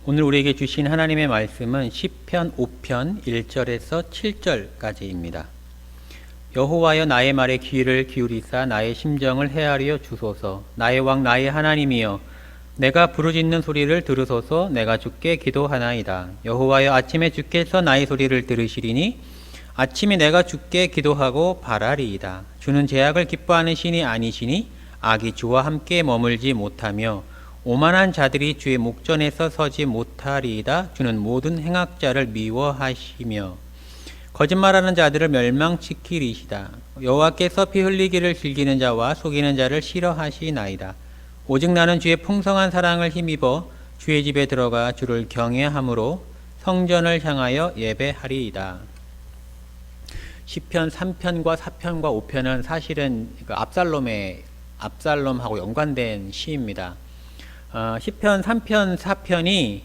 오늘 우리에게 주신 하나님의 말씀은 시편 5편 1절에서 7절까지입니다. 여호와여 나의 말에 귀를 기울이사 나의 심정을 헤아려 주소서. 나의 왕 나의 하나님이여 내가 부르짖는 소리를 들으소서. 내가 주께 기도하나이다. 여호와여 아침에 주께서 나의 소리를 들으시리니 아침에 내가 주께 기도하고 바라리이다. 주는 죄악을 기뻐하는 신이 아니시니 악이 주와 함께 머물지 못하며 오만한 자들이 주의 목전에서 서지 못하리이다. 주는 모든 행악자를 미워하시며 거짓말하는 자들을 멸망시키리시다. 여호와께서 피 흘리기를 즐기는 자와 속이는 자를 싫어하시나이다. 오직 나는 주의 풍성한 사랑을 힘입어 주의 집에 들어가 주를 경외함으로 성전을 향하여 예배하리이다. 시편 3편과 4편과 5편은 사실은 압살롬하고 연관된 시입니다. 시편 3편, 4편이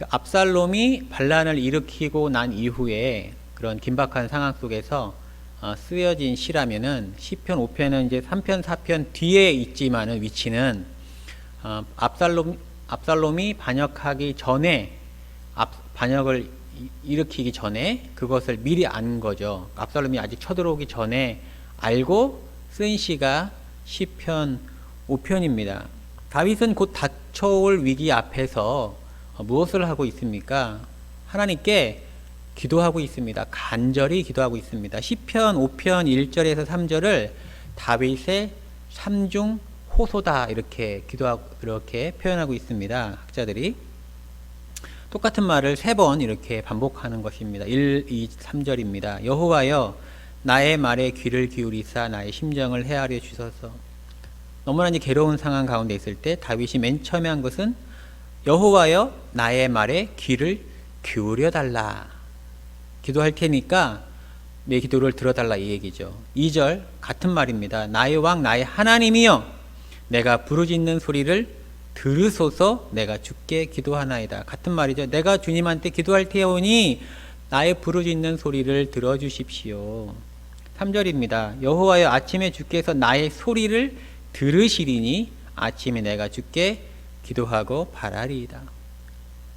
압살롬이 반란을 일으키고 난 이후에 그런 긴박한 상황 속에서 쓰여진 시라면은 시편 5편은 이제 3편, 4편 뒤에 있지만은 위치는 압살롬이 반역하기 전에 반역을 일으키기 전에 그것을 미리 안 거죠. 압살롬이 아직 쳐들어오기 전에 알고 쓴 시가 시편 5편입니다. 다윗은 곧 닥쳐올 위기 앞에서 무엇을 하고 있습니까? 하나님께 기도하고 있습니다. 간절히 기도하고 있습니다. 시편 5편 1절에서 3절을 다윗의 삼중 호소다 이렇게 표현하고 있습니다. 학자들이 똑같은 말을 3번 이렇게 반복하는 것입니다. 1, 2, 3절입니다. 여호와여 나의 말에 귀를 기울이사 나의 심정을 헤아려 주소서. 너무나 이제 괴로운 상황 가운데 있을 때 다윗이 맨 처음에 한 것은 여호와여 나의 말에 귀를 기울여 달라. 기도할 테니까 내 기도를 들어달라 이 얘기죠. 2절 같은 말입니다. 나의 왕 나의 하나님이여 내가 부르짖는 소리를 들으소서. 내가 주께 기도하나이다. 같은 말이죠. 내가 주님한테 기도할 테오니 나의 부르짖는 소리를 들어주십시오. 3절입니다. 여호와여 아침에 주께서 나의 소리를 들으시리니 아침에 내가 주께 기도하고 바라리이다.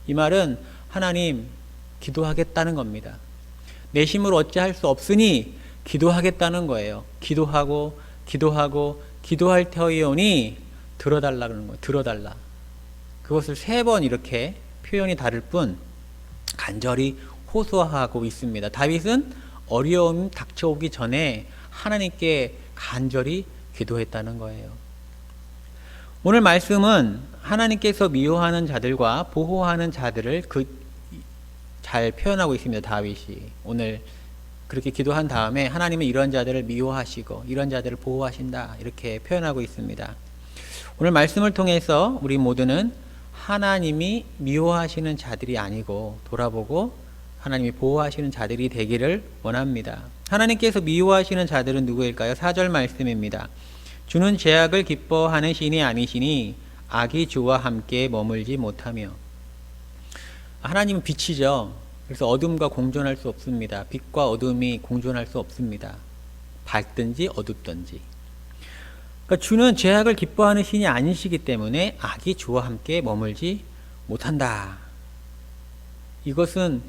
이 말은 하나님 기도하겠다는 겁니다. 내 힘으로 어찌할 수 없으니 기도하겠다는 거예요. 기도할 테오니 들어달라 그러는 거예요. 들어달라. 그것을 3번 이렇게 표현이 다를 뿐 간절히 호소하고 있습니다. 다윗은 어려움이 닥쳐오기 전에 하나님께 간절히 기도했다는 거예요. 오늘 말씀은 하나님께서 미워하는 자들과 보호하는 자들을 잘 표현하고 있습니다. 다윗이 오늘 그렇게 기도한 다음에 하나님은 이런 자들을 미워하시고 이런 자들을 보호하신다 이렇게 표현하고 있습니다. 오늘 말씀을 통해서 우리 모두는 하나님이 미워하시는 자들이 아니고 돌아보고 하나님이 보호하시는 자들이 되기를 원합니다. 하나님께서 미워하시는 자들은 누구일까요? 4절 말씀입니다. 주는 죄악을 기뻐하는 신이 아니시니 악이 주와 함께 머물지 못하며. 하나님은 빛이죠. 그래서 어둠과 공존할 수 없습니다. 빛과 어둠이 공존할 수 없습니다. 밝든지 어둡든지. 그러니까 주는 죄악을 기뻐하는 신이 아니시기 때문에 악이 주와 함께 머물지 못한다. 이것은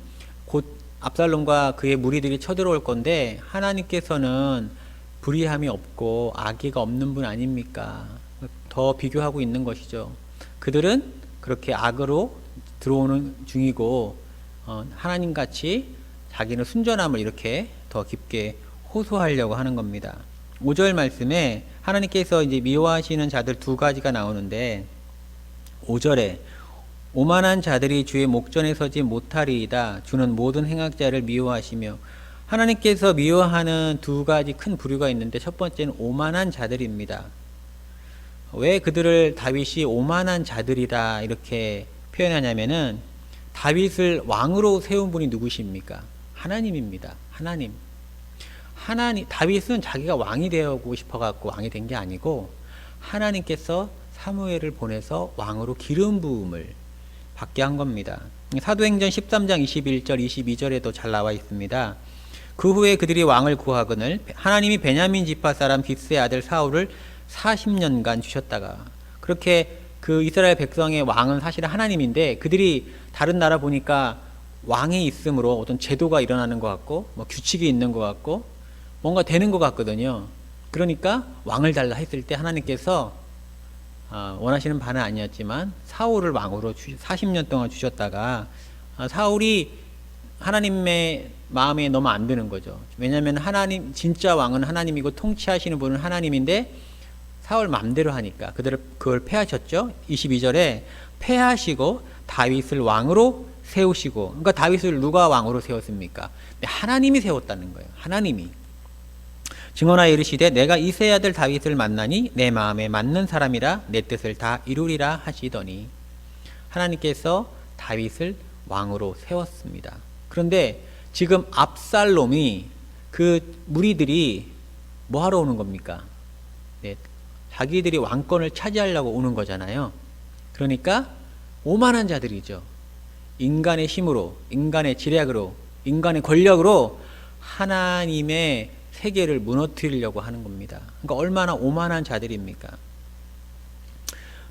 곧 압살롬과 그의 무리들이 쳐들어올 건데 하나님께서는 불의함이 없고 악의가 없는 분 아닙니까? 더 비교하고 있는 것이죠. 그들은 그렇게 악으로 들어오는 중이고 하나님같이 자기는 순전함을 이렇게 더 깊게 호소하려고 하는 겁니다. 5절 말씀에 하나님께서 이제 미워하시는 자들 2가지가 나오는데 5절에 오만한 자들이 주의 목전에 서지 못하리이다. 주는 모든 행악자를 미워하시며. 하나님께서 미워하는 2가지 큰 부류가 있는데 첫 번째는 오만한 자들입니다. 왜 그들을 다윗이 오만한 자들이다 이렇게 표현하냐면은 다윗을 왕으로 세운 분이 누구십니까? 하나님입니다. 하나님. 다윗은 자기가 왕이 되고 싶어갖고 왕이 된 게 아니고 하나님께서 사무엘을 보내서 왕으로 기름 부음을 받게 한 겁니다. 사도행전 13장 21절 22절에도 잘 나와 있습니다. 그 후에 그들이 왕을 구하거늘 하나님이 베냐민 지파 사람 기스의 아들 사울을 40년간 주셨다가 그렇게 그 이스라엘 백성의 왕은 사실은 하나님인데 그들이 다른 나라 보니까 왕이 있으므로 어떤 제도가 일어나는 것 같고 뭐 규칙이 있는 것 같고 뭔가 되는 것 같거든요. 그러니까 왕을 달라 했을 때 하나님께서 원하시는 바는 아니었지만 사울을 왕으로 40년 동안 주셨다가 사울이 하나님의 마음에 너무 안 드는 거죠. 왜냐하면 하나님 진짜 왕은 하나님이고 통치하시는 분은 하나님인데 사울 마음대로 하니까 그걸 패하셨죠. 22절에 패하시고 다윗을 왕으로 세우시고, 그러니까 다윗을 누가 왕으로 세웠습니까? 하나님이 세웠다는 거예요. 하나님이. 증언하여 이르시되 내가 이새의 아들 다윗을 만나니 내 마음에 맞는 사람이라 내 뜻을 다 이루리라 하시더니 하나님께서 다윗을 왕으로 세웠습니다. 그런데 지금 압살롬이 그 무리들이 뭐 하러 오는 겁니까? 네, 자기들이 왕권을 차지하려고 오는 거잖아요. 그러니까 오만한 자들이죠. 인간의 힘으로, 인간의 지략으로, 인간의 권력으로 하나님의 세계를 무너뜨리려고 하는 겁니다. 그러니까 얼마나 오만한 자들입니까?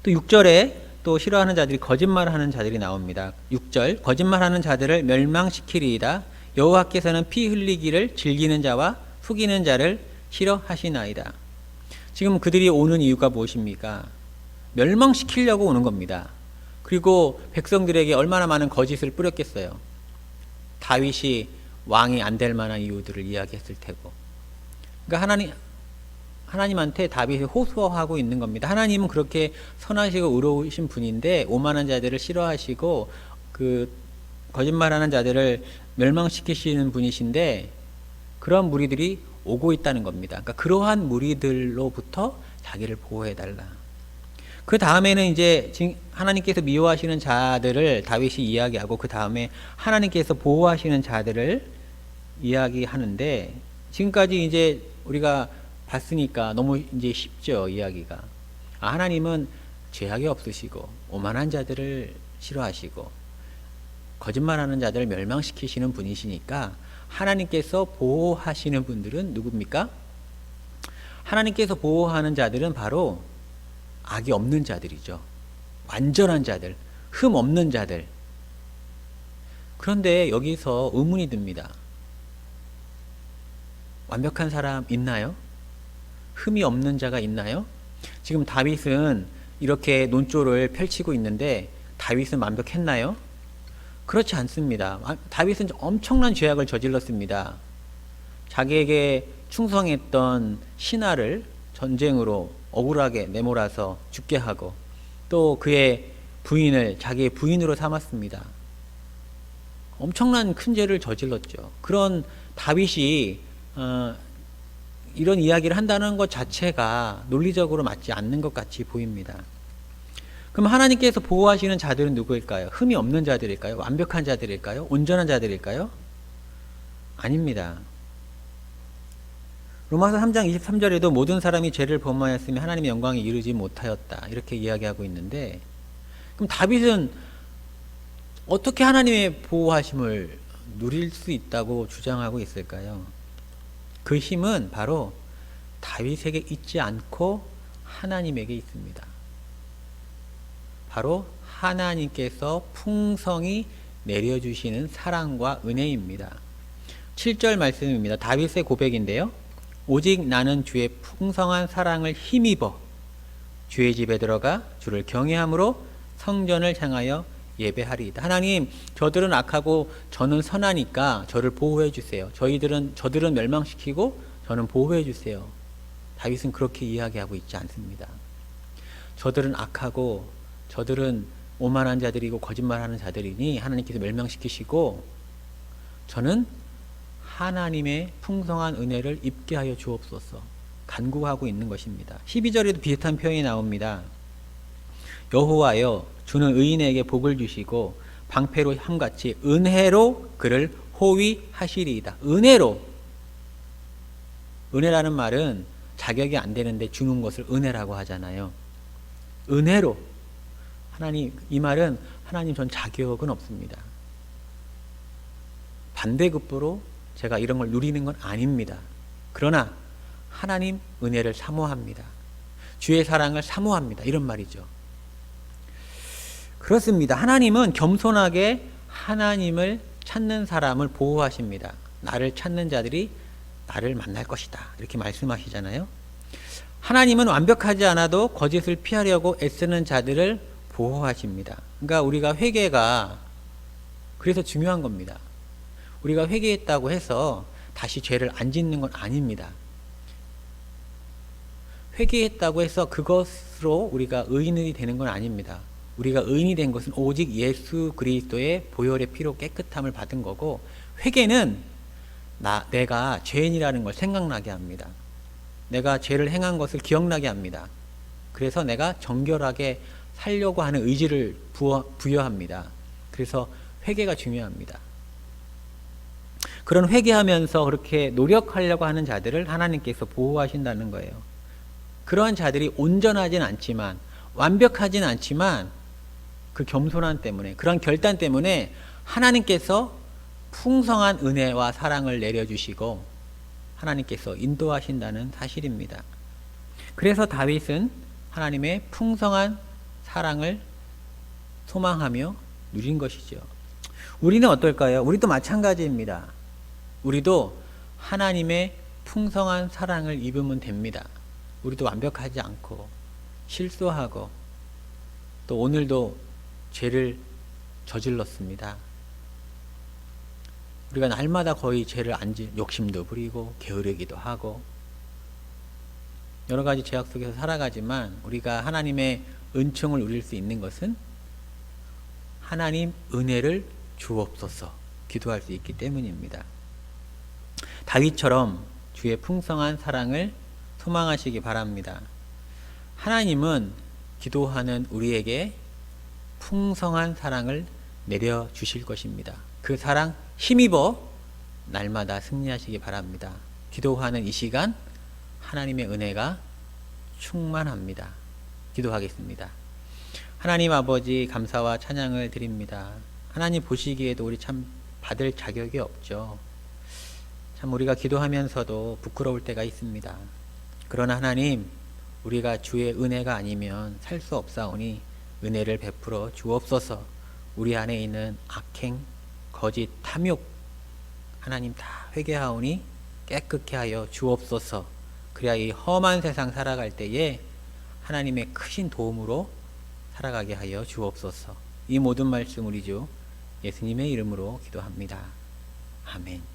또 6절에 또 싫어하는 자들이 거짓말하는 자들이 나옵니다. 6절 거짓말하는 자들을 멸망시키리이다. 여호와께서는 피 흘리기를 즐기는 자와 속이는 자를 싫어하시나이다. 지금 그들이 오는 이유가 무엇입니까? 멸망시키려고 오는 겁니다. 그리고 백성들에게 얼마나 많은 거짓을 뿌렸겠어요. 다윗이 왕이 안 될 만한 이유들을 이야기했을 테고. 그러니까 하나님한테 다윗이 호소하고 있는 겁니다. 하나님은 그렇게 선하시고 의로우신 분인데 오만한 자들을 싫어하시고 그 거짓말하는 자들을 멸망시키시는 분이신데 그런 무리들이 오고 있다는 겁니다. 그러니까 그러한 무리들로부터 자기를 보호해달라. 그 다음에는 이제 하나님께서 미워하시는 자들을 다윗이 이야기하고 그 다음에 하나님께서 보호하시는 자들을 이야기하는데 지금까지 이제 우리가 봤으니까 너무 이제 쉽죠, 이야기가. 하나님은 죄악이 없으시고 오만한 자들을 싫어하시고 거짓말하는 자들을 멸망시키시는 분이시니까 하나님께서 보호하시는 분들은 누굽니까? 하나님께서 보호하는 자들은 바로 악이 없는 자들이죠. 완전한 자들, 흠 없는 자들. 그런데 여기서 의문이 듭니다. 완벽한 사람 있나요? 흠이 없는 자가 있나요? 지금 다윗은 이렇게 논조를 펼치고 있는데 다윗은 완벽했나요? 그렇지 않습니다. 다윗은 엄청난 죄악을 저질렀습니다. 자기에게 충성했던 신하를 전쟁으로 억울하게 내몰아서 죽게 하고 또 그의 부인을 자기의 부인으로 삼았습니다. 엄청난 큰 죄를 저질렀죠. 그런 다윗이 이런 이야기를 한다는 것 자체가 논리적으로 맞지 않는 것 같이 보입니다. 그럼 하나님께서 보호하시는 자들은 누구일까요? 흠이 없는 자들일까요? 완벽한 자들일까요? 온전한 자들일까요? 아닙니다. 로마서 3장 23절에도 모든 사람이 죄를 범하였으며 하나님의 영광에 이르지 못하였다. 이렇게 이야기하고 있는데 그럼 다윗은 어떻게 하나님의 보호하심을 누릴 수 있다고 주장하고 있을까요? 그 힘은 바로 다윗에게 있지 않고 하나님에게 있습니다. 바로 하나님께서 풍성히 내려주시는 사랑과 은혜입니다. 7절 말씀입니다. 다윗의 고백인데요. 오직 나는 주의 풍성한 사랑을 힘입어 주의 집에 들어가 주를 경외함으로 성전을 향하여 예배하리이다. 하나님, 저들은 악하고 저는 선하니까 저를 보호해 주세요. 저들은 멸망시키고 저는 보호해 주세요. 다윗은 그렇게 이야기하고 있지 않습니다. 저들은 악하고 저들은 오만한 자들이고 거짓말하는 자들이니 하나님께서 멸망시키시고 저는 하나님의 풍성한 은혜를 입게 하여 주옵소서 간구하고 있는 것입니다. 12절에도 비슷한 표현이 나옵니다. 여호와여 주는 의인에게 복을 주시고 방패로 함같이 은혜로 그를 호위하시리이다. 은혜로. 은혜라는 말은 자격이 안 되는데 주는 것을 은혜라고 하잖아요. 은혜로. 하나님, 이 말은 하나님 전 자격은 없습니다. 반대급부로 제가 이런 걸 누리는 건 아닙니다. 그러나 하나님 은혜를 사모합니다. 주의 사랑을 사모합니다. 이런 말이죠. 그렇습니다. 하나님은 겸손하게 하나님을 찾는 사람을 보호하십니다. 나를 찾는 자들이 나를 만날 것이다. 이렇게 말씀하시잖아요. 하나님은 완벽하지 않아도 거짓을 피하려고 애쓰는 자들을 보호하십니다. 그러니까 우리가 회개가 그래서 중요한 겁니다. 우리가 회개했다고 해서 다시 죄를 안 짓는 건 아닙니다. 회개했다고 해서 그것으로 우리가 의인이 되는 건 아닙니다. 우리가 의인이 된 것은 오직 예수 그리스도의 보혈의 피로 깨끗함을 받은 거고, 회개는 내가 죄인이라는 걸 생각나게 합니다. 내가 죄를 행한 것을 기억나게 합니다. 그래서 내가 정결하게 살려고 하는 의지를 부여합니다. 그래서 회개가 중요합니다. 그런 회개하면서 그렇게 노력하려고 하는 자들을 하나님께서 보호하신다는 거예요. 그러한 자들이 온전하진 않지만, 완벽하진 않지만, 그 겸손함 때문에, 그런 결단 때문에 하나님께서 풍성한 은혜와 사랑을 내려주시고 하나님께서 인도하신다는 사실입니다. 그래서 다윗은 하나님의 풍성한 사랑을 소망하며 누린 것이죠. 우리는 어떨까요? 우리도 마찬가지입니다. 우리도 하나님의 풍성한 사랑을 입으면 됩니다. 우리도 완벽하지 않고 실수하고 또 오늘도 죄를 저질렀습니다. 우리가 날마다 거의 죄를 욕심도 부리고 게으르기도 하고 여러 가지 죄악 속에서 살아가지만, 우리가 하나님의 은총을 누릴 수 있는 것은 하나님 은혜를 주옵소서 기도할 수 있기 때문입니다. 다윗처럼 주의 풍성한 사랑을 소망하시기 바랍니다. 하나님은 기도하는 우리에게 풍성한 사랑을 내려주실 것입니다. 그 사랑 힘입어 날마다 승리하시기 바랍니다. 기도하는 이 시간 하나님의 은혜가 충만합니다. 기도하겠습니다. 하나님 아버지, 감사와 찬양을 드립니다. 하나님 보시기에도 우리 참 받을 자격이 없죠. 참 우리가 기도하면서도 부끄러울 때가 있습니다. 그러나 하나님, 우리가 주의 은혜가 아니면 살 수 없사오니 은혜를 베풀어 주옵소서. 우리 안에 있는 악행, 거짓, 탐욕 하나님 다 회개하오니 깨끗게 하여 주옵소서. 그래야 이 험한 세상 살아갈 때에 하나님의 크신 도움으로 살아가게 하여 주옵소서. 이 모든 말씀 우리 주 예수님의 이름으로 기도합니다. 아멘.